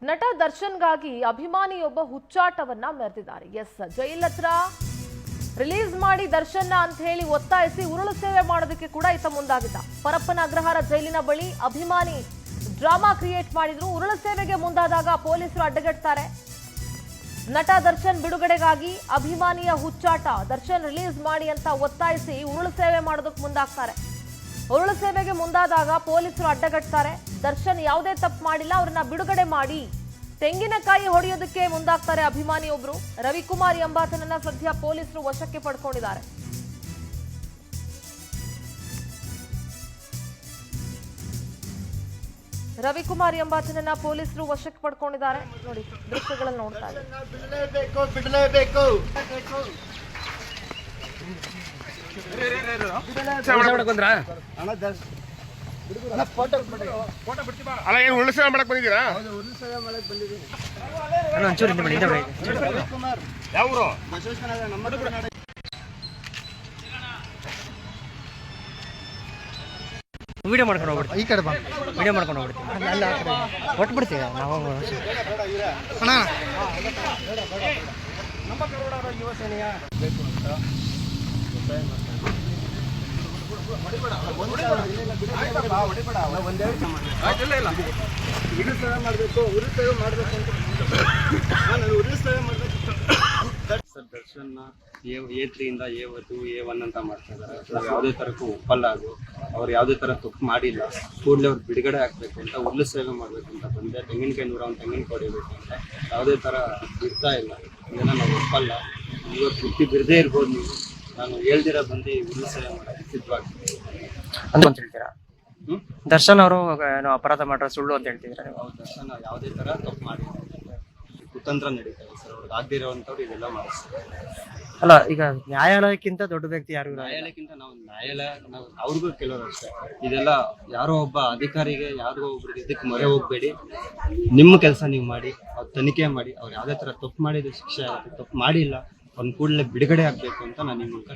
ನಟ ದರ್ಶನ್ಗಾಗಿ ಅಭಿಮಾನಿಯೊಬ್ಬ ಹುಚ್ಚಾಟವನ್ನ ಮೆರೆದಿದ್ದಾರೆ. ಜೈಲ್ ಹತ್ರ ರಿಲೀಸ್ ಮಾಡಿ ದರ್ಶನ್ ಅಂತ ಹೇಳಿ ಒತ್ತಾಯಿಸಿ ಉರುಳು ಸೇವೆ ಮಾಡೋದಕ್ಕೆ ಕೂಡ ಈತ ಮುಂದಾಗಿದ್ದ. ಪರಪ್ಪನ ಅಗ್ರಹಾರ ಜೈಲಿನ ಬಳಿ ಅಭಿಮಾನಿ ಡ್ರಾಮಾ ಕ್ರಿಯೇಟ್ ಮಾಡಿದ್ರು. ಉರುಳು ಸೇವೆಗೆ ಮುಂದಾದಾಗ ಪೊಲೀಸರು ಅಡ್ಡಗಟ್ತಾರೆ. ನಟ ದರ್ಶನ್ ಬಿಡುಗಡೆಗಾಗಿ ಅಭಿಮಾನಿಯ ಹುಚ್ಚಾಟ. ದರ್ಶನ್ ರಿಲೀಸ್ ಮಾಡಿ ಅಂತ ಒತ್ತಾಯಿಸಿ ಉರುಳು ಸೇವೆ ಮಾಡೋದಕ್ಕೆ ಮುಂದಾಗ್ತಾರೆ. ಉರುಳು ಸೇವೆಗೆ ಮುಂದಾದಾಗ ಪೊಲೀಸರು ಅಡ್ಡಗಟ್ತಾರೆ. ದರ್ಶನ್ ಯಾವುದೇ ತಪ್ಪು ಮಾಡಿಲ್ಲ, ಅವ್ರನ್ನ ಬಿಡುಗಡೆ ಮಾಡಿ ತೆಂಗಿನಕಾಯಿ ಹೊಡೆಯೋದಕ್ಕೆ ಮುಂದಾಗ್ತಾರೆ ಅಭಿಮಾನಿಯೊಬ್ರು. ರವಿಕುಮಾರ್ ಎಂಬಾತನನ್ನ ಸದ್ಯ ಪೊಲೀಸರು ವಶಕ್ಕೆ ಪಡ್ಕೊಂಡಿದ್ದಾರೆ. ರವಿಕುಮಾರ್ ಎಂಬಾತನನ್ನ ಪೊಲೀಸರು ವಶಕ್ಕೆ ಪಡ್ಕೊಂಡಿದ್ದಾರೆ. ನೋಡಿ ದೃಶ್ಯಗಳಲ್ಲಿ ನೋಡ್ತಾ ಅಲ್ಲ ಏನು ಉರುಳು ಸೇವೆ ಮಾಡಕ್ ಬಂದಿದ್ದೀರಾ? ಯಾವ ವಿಡಿಯೋ ಮಾಡ್ಕೊಂಡು ಹೋಗ್ಬಿಡ್ತೀವಿ. ಈ ಕಡೆ ಬಾ, ವಿಡಿಯೋ ಮಾಡ್ಕೊಂಡು ಹೋಗ್ಬಿಡ್ತೀವಿ. ಅಲ್ಲ ಕೊಟ್ಬಿಡ್ತೀವಿ ನಾವು. ಅಣ್ಣ ನಮ್ಮ ಕನ್ನಡ ಯುವ ಸೇನೆಯ ಬೇಕು ಅಂತ ದರ್ಶನ್ A3 ಇಂದ A2 A1 ಅಂತ ಮಾಡ್ತಾ ಇದ್ದಾರೆ. ನಾವು ಯಾವುದೇ ತರಕ್ಕೂ ಒಪ್ಪಲ್ಲ. ಅದು ಅವ್ರು ಯಾವುದೇ ತರ ತಪ್ಪು ಮಾಡಿಲ್ಲ. ಕೂಡಲೇ ಅವ್ರು ಬಿಡುಗಡೆ ಆಗ್ಬೇಕು ಅಂತ ಉರುಳು ಸೇವೆ ಮಾಡ್ಬೇಕು ಅಂತ ಬಂದೆ. ತೆಂಗಿನಕಾಯಿ 101 ತೆಂಗಿನಕಾಯಿ ಹೊಡಿಬೇಕು ಅಂತ ಯಾವುದೇ ತರ ಇರ್ತಾ ಇಲ್ಲ. ಇದನ್ನ ನಾವು ಒಪ್ಪಲ್ಲ. ಇವತ್ತು ಬುದ್ಧಿ ಬಿಡದೇ ಇರ್ಬೋದು. ನೀವು ನಾನು ಹೇಳ್ದಿರ ಬಂದು ಉರುಳು ಸೇವೆ ಮಾಡೋಕ್ಕೆ ಸಿದ್ಧವಾಗ್ತೀನಿ ಅಂತ ಹೇಳ್ತೀರಾ? ದರ್ಶನ್ ಅವರು ಏನೋ ಅಪರಾಧ ಮಾಡ್ರೆ ಸುಳ್ಳು ಅಂತ ಹೇಳ್ತಿದ್ರೆ ನೀವು? ದರ್ಶನ್ ಯಾವುದೇ ತರ ತಪ್ಪು ಮಾಡಿಲ್ಲ. ಕುತಂತ್ರ ನಡೀತಾರೆ ಸರ್. ಅವ್ರಿಗೆ ಆಗದಿರೋವಂಥವ್ರು ಇದೆಲ್ಲ ಮಾಡಿಸ್ತಾರೆ. ಅಲ್ಲ, ಈಗ ನ್ಯಾಯಾಲಯಕ್ಕಿಂತ ದೊಡ್ಡ ವ್ಯಕ್ತಿ ಯಾರು? ನ್ಯಾಯಾಲಯಕ್ಕಿಂತ ನಾವು ಅವ್ರಿಗೂ ಕೆಲವರು ಅಷ್ಟೇ. ಇದೆಲ್ಲ ಯಾರೋ ಒಬ್ಬ ಅಧಿಕಾರಿಗೆ ಯಾರಿಗೋ ಒಬ್ರಿಗೆ ಇದಕ್ಕೆ ಮೊರೆ ಹೋಗ್ಬೇಡಿ. ನಿಮ್ಮ ಕೆಲಸ ನೀವು ಮಾಡಿ, ಅವ್ರು ತನಿಖೆ ಮಾಡಿ. ಅವ್ರು ಯಾವುದೇ ತರ ತಪ್ಪು ಮಾಡಿದ್ರೆ ಶಿಕ್ಷೆ ಆಗುತ್ತೆ. ತಪ್ಪು ಮಾಡಿಲ್ಲ, ಅವ್ನ ಕೂಡಲೇ ಬಿಡುಗಡೆ ಆಗ್ಬೇಕು ಅಂತ ನಾನು ನಿಮ್ಮ ಮೂಲಕ